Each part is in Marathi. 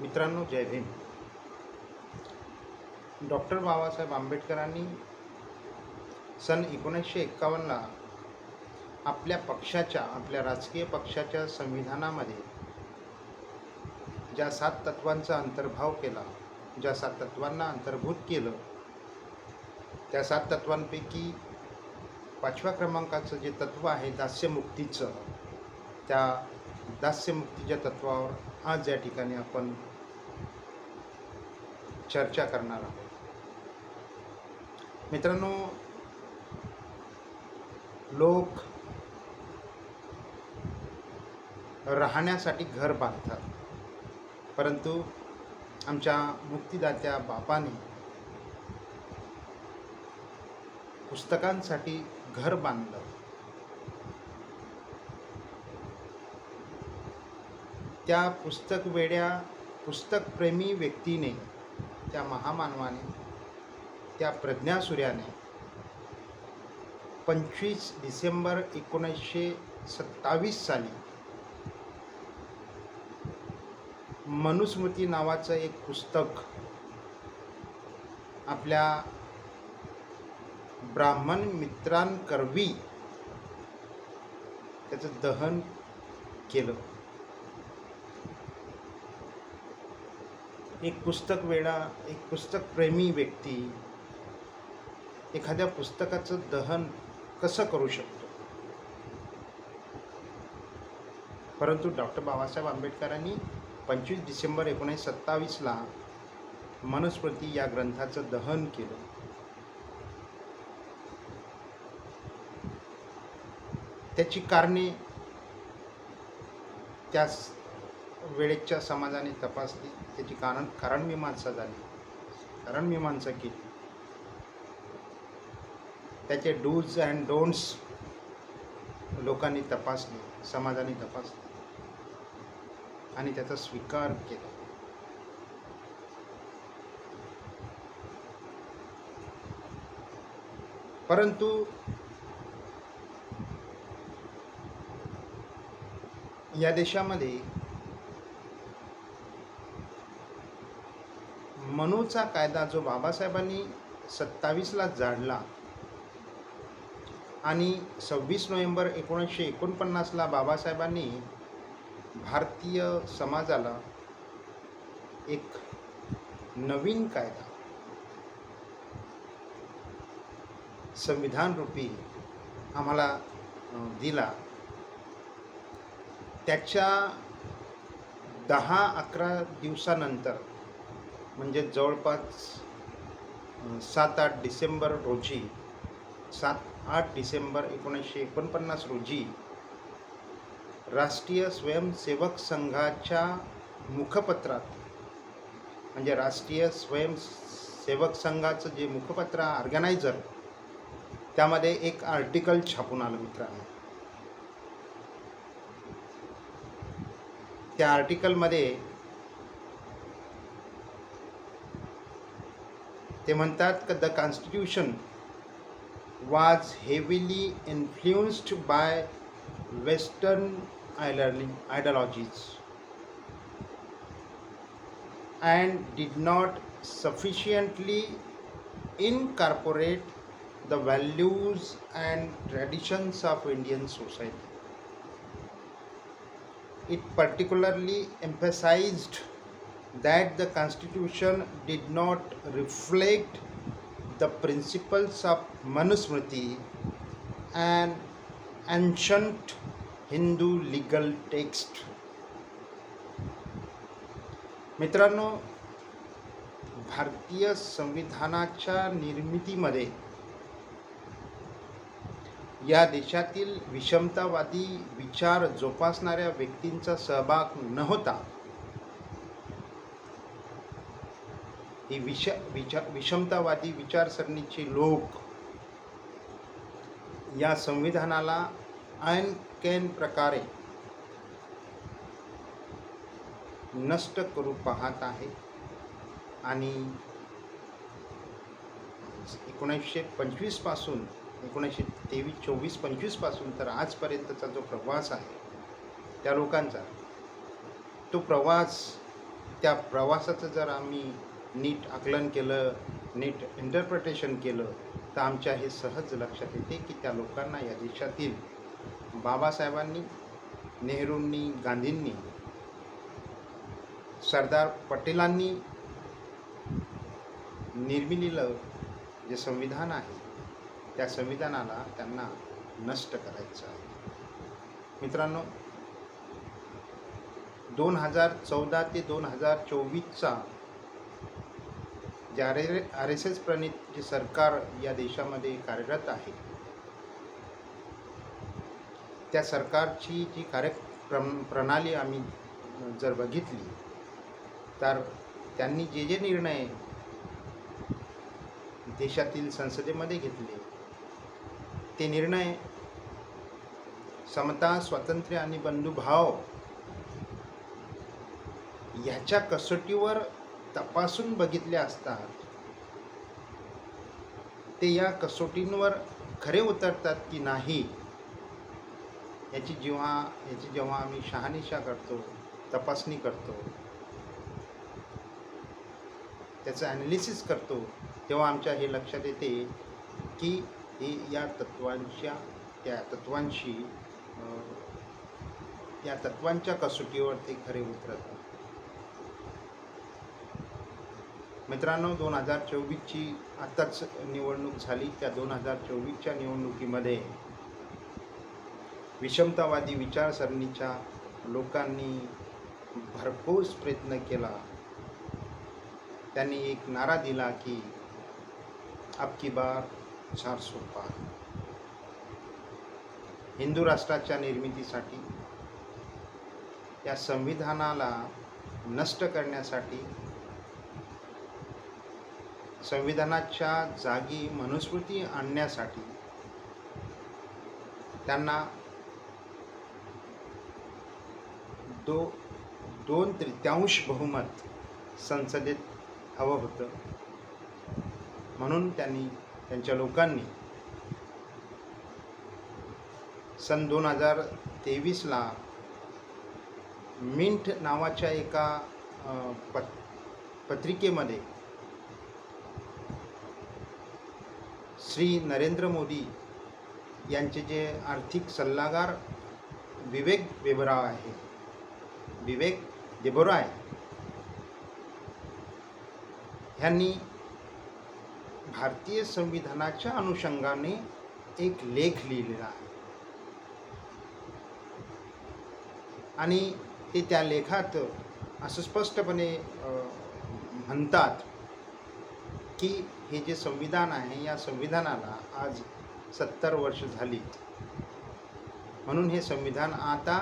मित्रांनो, जय भीम. डॉक्टर बाबासाहेब आंबेडकरांनी सन 1951ला आपल्या राजकीय पक्षाच्या संविधानामध्ये ज्या 7 तत्वांचा अंतर्भाव केला, ज्या 7 तत्वांना अंतर्भूत केलं, त्या 7 तत्वांपैकी 5व्या क्रमांकाचं जे तत्व आहे दास्यमुक्तीचं, त्या दास्यमुक्तीच्या तत्वावर आज या ठिकाणी आपण चर्चा करणार आहोत. मित्रांनो, लोक राहण्यासाठी घर बांधतात, परंतु आमच्या मुक्तिदात्या बापाने पुस्तकांसाठी घर बांधलं. त्या पुस्तकप्रेमी व्यक्तीने, त्या महामानवाने, त्या प्रज्ञासूर्याने 25 डिसेंबर 1927 साली मनुस्मृती नावाचं एक पुस्तक आपल्या ब्राह्मण मित्रांकरवी त्याचं दहन केलं. एक पुस्तकप्रेमी व्यक्ती एखाद्या पुस्तकाचं दहन कसं करू शकतो? परंतु डॉक्टर बाबासाहेब आंबेडकरांनी 25 डिसेंबर 1927ला मनुस्मृती या ग्रंथाचं दहन केलं. त्याची कारणे त्या वेळेच्या समाजाने तपासली, त्याची कारणमीमांसा केली, त्याचे डूज अँड डोंट्स लोकांनी तपासले, समाजाने तपासले आणि त्याचा स्वीकार केला. परंतु या देशामध्ये मनूचा कायदा जो बाबासाहेबांनी 27ला जाडला आणि 26 नोव्हेंबर 1949ला बाबासाहेबांनी भारतीय समाजाला एक नवीन कायदा संविधान रूपी आम्हाला दिला. त्याच्या 10-11 दिवसानंतर, म्हणजे जवळपास 7-8 डिसेंबर 1949 रोजी राष्ट्रीय स्वयंसेवक संघाच्या मुखपत्रात, म्हणजे राष्ट्रीय स्वयंसेवक संघाचं जे मुखपत्र ऑर्गनायझर, त्यामध्ये एक आर्टिकल छापून आलं. मित्रांनो, त्या आर्टिकलमध्ये ते म्हणतात की the constitution was heavily influenced by Western ideologies and did not sufficiently incorporate the values and traditions of Indian society. It particularly emphasized that the Constitution did not reflect the principles of Manusmriti, an ancient Hindu legal text. मित्रांनो, भारतीय संविधानाच्या निर्मितीमध्ये या देशातील विषमतावादी विचार जोपासणाऱ्या व्यक्तींचा सहभाग न होता ही विषमतावादी विचारसरणीचे लोक या संविधानाला अनकैन प्रकारे नष्ट करू पाहत आहे. आणि 1925 पासून 1923-24-25 पासून तर आजपर्यंतचा जो प्रवास आहे त्या लोकांचा, तो प्रवास त्या प्रवासाचं जर आम्ही नीट आकलन केलं, नीट इंटरप्रिटेशन केलं, तर आमच्या हे सहज लक्षात येते की त्या लोकांना या देशातील बाबासाहेबांनी, नेहरूंनी, गांधींनी, सरदार पटेलांनी निर्मिलेलं जे संविधान आहे, त्या संविधानाला त्यांना नष्ट करायचं आहे. मित्रांनो, 2014 ते 2024चा जे RSS प्रणित जे सरकार या देशामध्ये कार्यरत आहे, त्या सरकारची जी प्रणाली आम्ही जर बघितली, तर त्यांनी जे जे निर्णय देशातील संसदेमध्ये घेतले, ते निर्णय समता, स्वातंत्र्य आणि बंधुभाव ह्याच्या कसोटीवर तपासून बघितले असतात. ते या कसोटींवर खरे उतरतात की नाही, याची जेव्हा आम्ही शहानिशा करतो, तपासणी करतो, त्याचं ॲनालिसिस करतो, तेव्हा आमच्या हे लक्षात येते की हे या तत्वांच्या कसोटीवर ते खरे उतरतात. मित्रांनो, 2024ची आताच निवडणूक झाली. त्या 2024च्या निवडणुकीमध्ये विषमतावादी विचारसरणीच्या लोकांनी भरघोस प्रयत्न केला. त्यांनी एक नारा दिला की अब की बार 400 पार. हिंदू राष्ट्राच्या निर्मितीसाठी, या संविधानाला नष्ट करण्यासाठी, संविधानाच्या जागी मनुस्मृती आणण्यासाठी त्यांना 2/3 बहुमत संसदेत हवं होतं. म्हणून त्यांच्या लोकांनी सन 2023ला मिंट नावाच्या एका पत्रिकेमध्ये श्री नरेंद्र मोदी यांचे जे आर्थिक सल्लागार विवेक देबरॉय ह्यांनी भारतीय संविधानाच्या अनुषंगाने एक लेख लिहिलेला आहे. आणि ते त्या लेखात असं स्पष्टपणे म्हणतात की हे जे संविधान आहे, या संविधानाला आज 70 वर्ष झाली. म्हणून हे संविधान आता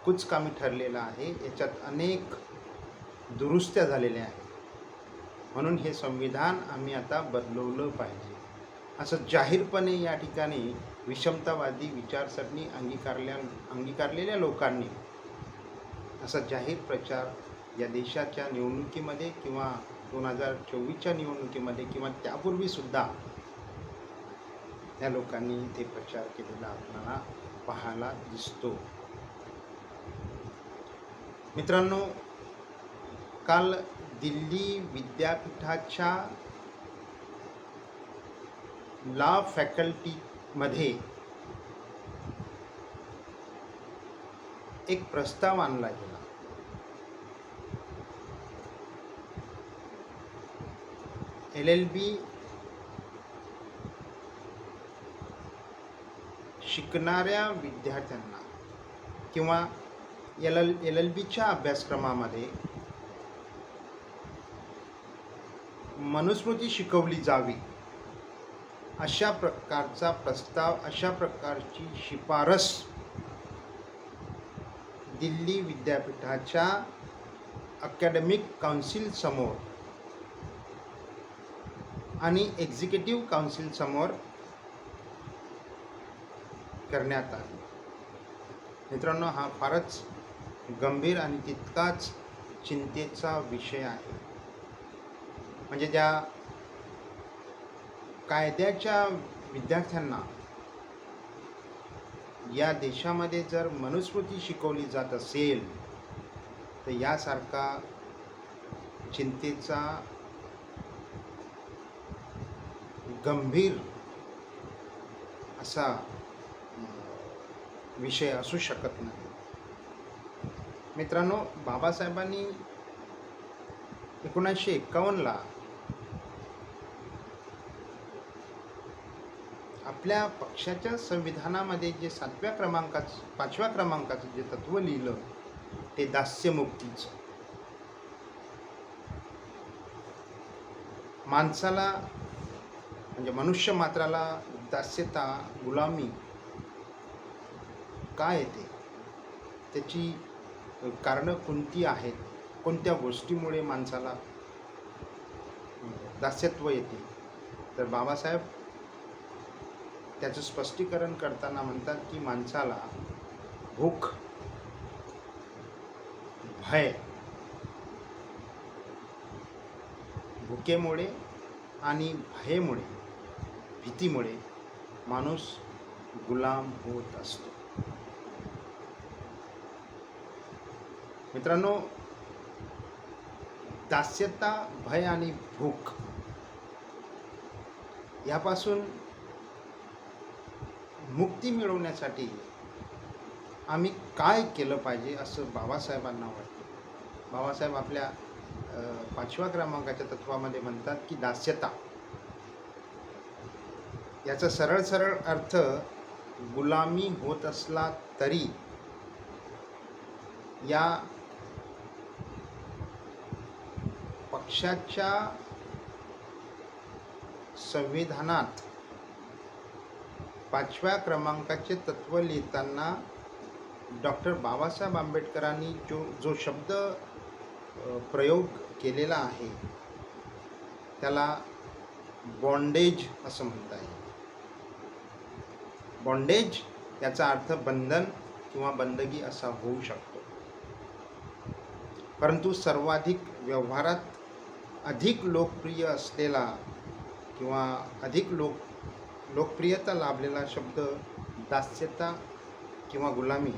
कुचकामी ठरलेलं आहे. याच्यात अनेक दुरुस्त्या झालेल्या आहेत. म्हणून हे संविधान आम्ही आता बदलवलं पाहिजे, असं जाहीरपणे या ठिकाणी विषमतावादी विचारसरणी अंगीकारलेल्या लोकांनी असा जाहीर प्रचार या देशाच्या निवडणुकीमध्ये किंवा 2024च्या निवडणुकीमध्ये किंवा त्यापूर्वीसुद्धा या लोकांनी ते प्रचार केलेला आपल्याला पाहायला दिसतो. मित्रांनो, काल दिल्ली विद्यापीठाच्या लॉ फॅकल्टीमध्ये एक प्रस्ताव आणला गेला. LLB शिकणाऱ्या विद्यार्थ्यांना किंवा LLBच्या अभ्यासक्रमामध्ये मनुस्मृती शिकवली जावी अशा प्रकारचा प्रस्ताव, अशा प्रकारची शिफारस दिल्ली विद्यापीठाच्या अकॅडमिक काउन्सिल समोर आणि एक्झिक्युटिव्ह काउन्सिल समोर करण्यात आली. मित्रांनो, हा फारच गंभीर आणि तितकाच चिंतेचा विषय आहे. म्हणजे ज्या कायद्याच्या विद्यार्थ्यांना या देशामध्ये जर मनुस्मृती शिकवली जात असेल, तर यासारखा चिंतेचा गंभीर असा विषय असू शकत नाही. मित्रांनो, बाबासाहेबांनी 1951ला आपल्या पक्षाच्या संविधानामध्ये जे 5व्या क्रमांकाचं जे तत्व लिहिलं ते दास्यमुक्तीचं. माणसाला म्हणजे मनुष्य मात्राला दास्यता, गुलामी काय येते, त्याची कारणं कोणती आहेत, कोणत्या गोष्टीमुळे माणसाला दास्यत्व येते. तर बाबासाहेब त्याचं स्पष्टीकरण करताना म्हणतात की माणसाला भूक, भय, भुकेमुळे आणि भयेमुळे, भीतीमुळे माणूस गुलाम होत असतो. मित्रांनो, दास्यता, भय आणि भूक यापासून मुक्ती मिळवण्यासाठी आम्ही काय केलं पाहिजे असं बाबासाहेबांना वाटतं. बाबासाहेब आपल्या 5व्या क्रमांकाच्या तत्वामध्ये म्हणतात की दास्यता याचा सरळ अर्थ गुलामी होत असला तरी या पक्षाच्या संविधानात 5व्या क्रमांकाचे तत्व लिहिताना डॉक्टर बाबासाहेब आंबेडकरांनी जो शब्द प्रयोग केलेला आहे त्याला बॉन्डेज असं म्हणता येईल. बॉन्डेज याचा अर्थ बंधन किंवा बंदगी असा होऊ शकतो. परंतु सर्वाधिक व्यवहारात अधिक लोकप्रिय असलेला किंवा अधिक लोकप्रियता लाभलेला शब्द दास्यता किंवा गुलामी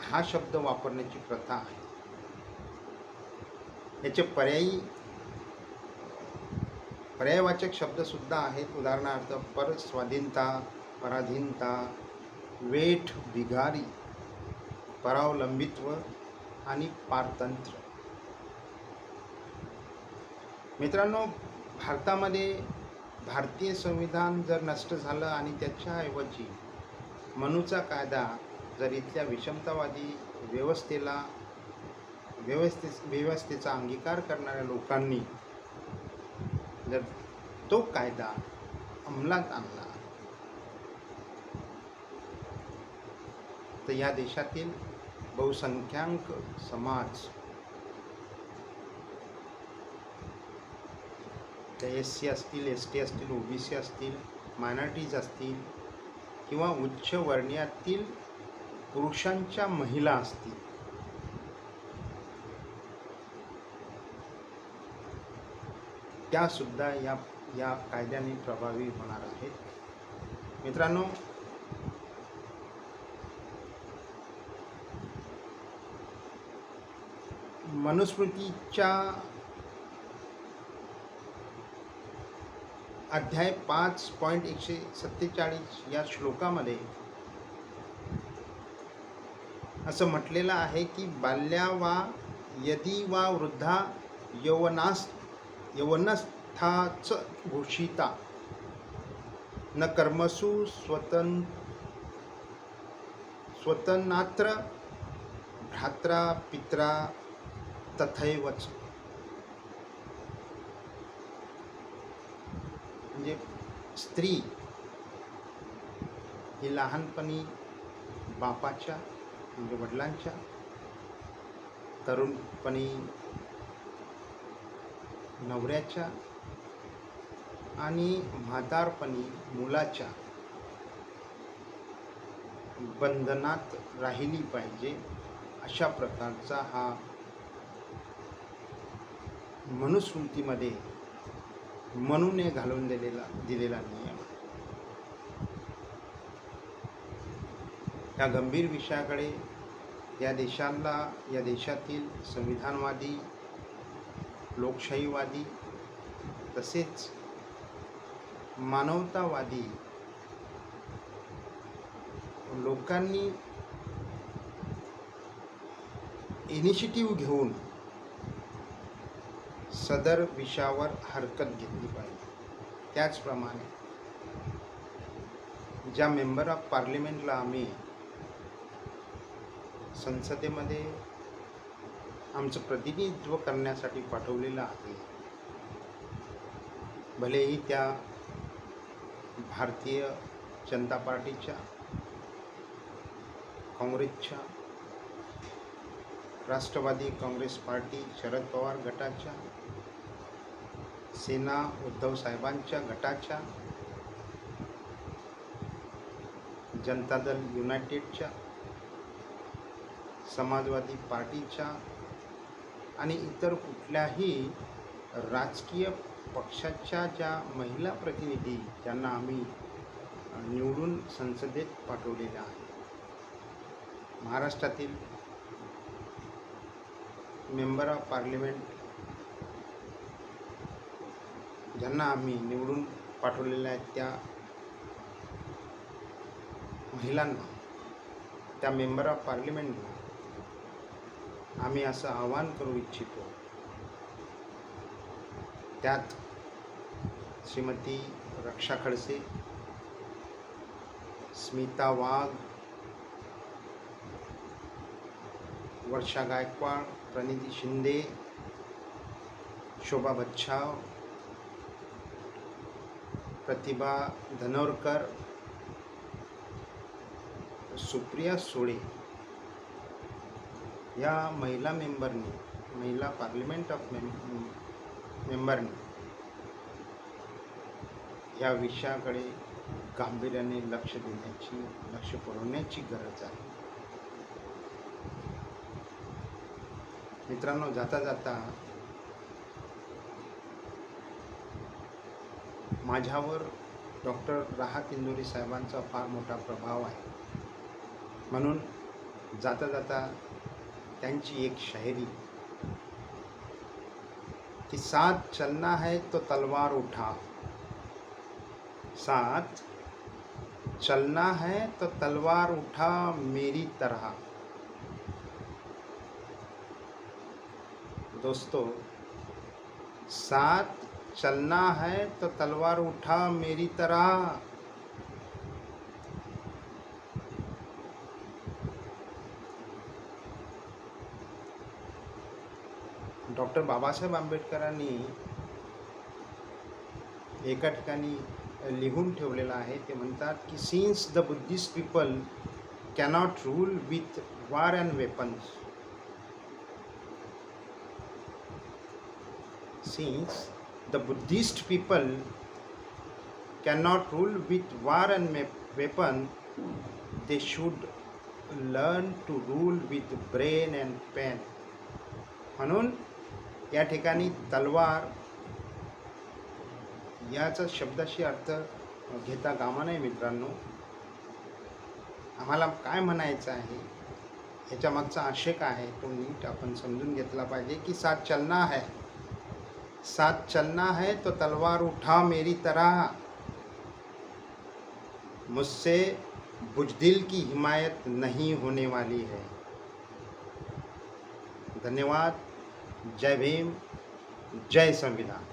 हा शब्द वापरण्याची प्रथा आहे. याचे पर्यायवाचक शब्दसुद्धा आहेत. उदाहरणार्थ परस्वाधीनता, पराधीनता, वेठ बिगारी, परावलंबित्व आणि पारतंत्र्य. मित्रांनो, भारतामध्ये भारतीय संविधान जर नष्ट झालं आणि त्याच्याऐवजी मनूचा कायदा जर इथल्या विषमतावादी व्यवस्थेचा अंगीकार करणाऱ्या लोकांनी जर तो कायदा अंमलात आणला तर या देशातील बहुसंख्याक समाज, SC असतील, ST असतील, OBC असतील, मायनॉरिटीज असतील किंवा उच्च वर्णीयातील पुरुषांच्या महिला असतील, त्यासुद्धा या कायद्याने प्रभावी होणार आहेत. मित्रांनो, मनुस्मृतीच्या अध्याय 5.147 या श्लोकामध्ये असं म्हटलेलं आहे की बाल्या वा यदि वा वृद्धा यवनस्थाच घोषिता न कर्मसु स्वतंत्र भ्रात्रा पित्रा तथैवच. म्हणजे स्त्री ही लहानपणी बापाच्या म्हणजे वडिलांच्या, तरुणपणी नवऱ्याच्या आणि म्हातारपणी मुलाच्या बंधनात राहिली पाहिजे, अशा प्रकारचा हा मनुस्मृतीमध्ये मनूने घालून दिलेला नियम. या गंभीर विषयाकडे या देशातील संविधानवादी, लोकशाहीवादी तसेच मानवतावादी लोकांनी इनिशिएटिव्ह घेऊन सदर विषयावर हरकत घेतली पाहिजे. त्याचप्रमाणे ज्या मेंबर ऑफ पार्लिमेंटला आम्ही संसदेमध्ये आमचं प्रतिनिधित्व करण्यासाठी पाठवलेलं आहे, भलेही त्या भारतीय जनता पार्टीच्या, काँग्रेसच्या, राष्ट्रवादी काँग्रेस पार्टी शरद पवार गटाच्या, सेना उद्धव साहेबांच्या गटाच्या, जनता दल युनायटेडच्या, समाजवादी पार्टीच्या आणि इतर कुठल्याही राजकीय पक्षाच्या ज्या महिला प्रतिनिधी ज्यांना आम्ही निवडून संसदेत पाठवलेल्या आहे, महाराष्ट्रातील मेंबर ऑफ पार्लिमेंट ज्यांना आम्ही निवडून पाठवलेल्या आहेत त्या महिलांना, त्या मेंबर ऑफ पार्लिमेंटला आम्ही असं आवाहन करू इच्छितो. त्यात श्रीमती रक्षा खडसे, स्मिता वाघ, वर्षा गायकवाड, प्रणिती शिंदे, शोभा बच्छाव, प्रतिभा धनोरकर, सुप्रिया सुळे या महिला पार्लिमेंट ऑफ मेंबरनी या विषयाकडे गांभीर्याने लक्ष पुरवण्याची गरज आहे. मित्रांनो, जाता जाता माझ्यावर डॉक्टर राहत इंदुरी साहेबांचा फार मोठा प्रभाव आहे, म्हणून जाता जाता त्यांची एक शायरी कि साथ चलना है तो तलवार उठा, साथ चलना है तो तलवार उठा मेरी तरह. दोस्तों, साथ चलना है तो तलवार उठा मेरी तरह. डॉक्टर बाबासाहेब आंबेडकरांनी एका ठिकाणी लिहून ठेवलेलं आहे. ते म्हणतात की since the Buddhist people cannot rule with war and weapons, since the Buddhist people cannot rule with war and weapon, they should learn to rule with brain and pen. म्हणून या ठिकाणी तलवार याचा शब्दाशी अर्थ घेता कामा नये. मित्रांनो, आम्हाला काय म्हणायचं आहे, याच्या मागचा आशय काय आहे तो नीट आपण समजून घेतला पाहिजे. की साथ चलना है, साथ चलना है तो तलवार उठा मेरी तरह, मुझसे बुज़दिल की हिमायत नहीं होने वाली है. धन्यवाद. जय भीम, जय संविधान.